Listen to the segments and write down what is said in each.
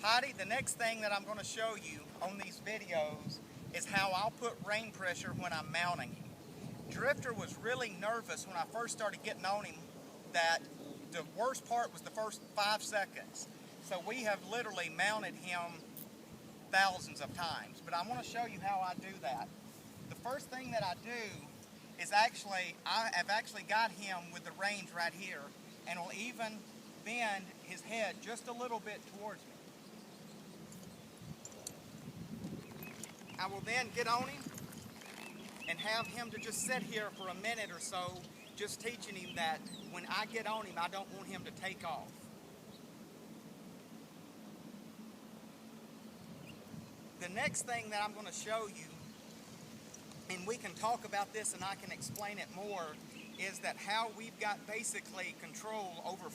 Heidi, the next thing that I'm going to show you on these videos is how I'll put rein pressure when I'm mounting him. Drifter was really nervous when I first started getting on him that the worst part was the first 5 seconds. So we have literally mounted him thousands of times, but I want to show you how I do that. The first thing that I do is I have actually got him with the reins right here, and will even bend his head just a little bit towards me. I will then get on him and have him to just sit here for a minute or so, just teaching him that when I get on him, I don't want him to take off. The next thing that I'm going to show you, and we can talk about this and I can explain it more, is that how we've got basically control over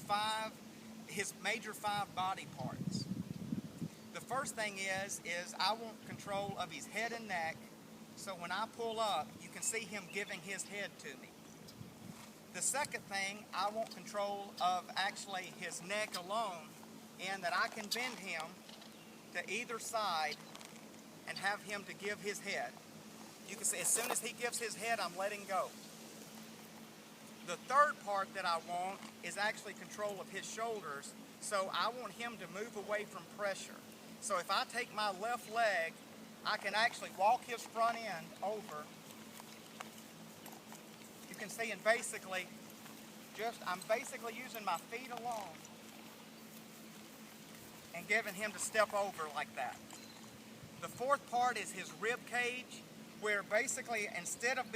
his major 5 body parts. The first thing is I want control of his head and neck, so when I pull up, you can see him giving his head to me. The second thing, I want control of actually his neck alone, and that I can bend him to either side and have him to give his head. You can see as soon as he gives his head, I'm letting go. The third part that I want is actually control of his shoulders, so I want him to move away from pressure. So if I take my left leg, I can actually walk his front end over. You can see, and basically, I'm basically using my feet alone and giving him to step over like that. The fourth part is his rib cage, where basically instead of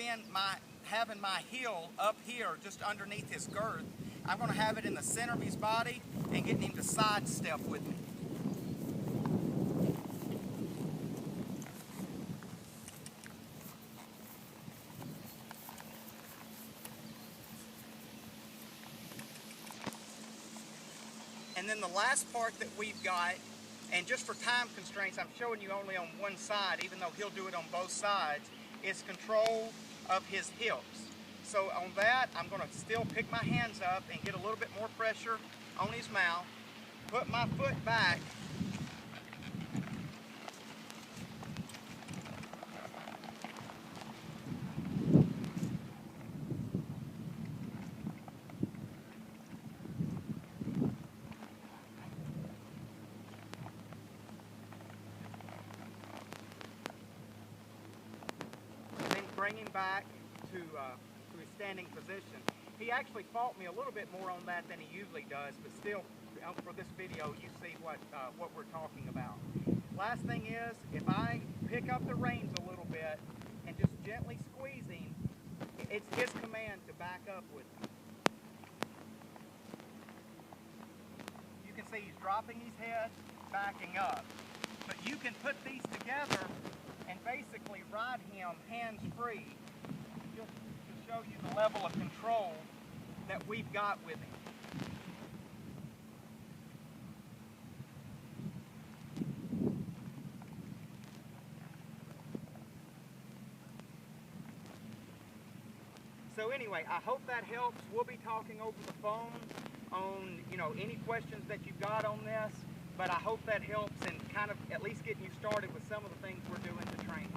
having my heel up here just underneath his girth, I'm going to have it in the center of his body and getting him to sidestep with me. And then the last part that we've got, and just for time constraints, I'm showing you only on one side, even though he'll do it on both sides, is control of his hips. So on that, I'm going to still pick my hands up and get a little bit more pressure on his mouth, put my foot back, then bring him back to his standing position. He actually fought me a little bit more on that than he usually does, but still, for this video, you see what we're talking about. Last thing is, if I pick up the reins a little bit and just gently squeezing, it's his command to back up with me. You can see he's dropping his head, backing up. But you can put these together and basically ride him hands-free, just to show you the level of control that we've got with him. So anyway, I hope that helps. We'll be talking over the phone on, any questions that you've got on this, but I hope that helps and kind of at least getting you started with some of the things we're doing to train.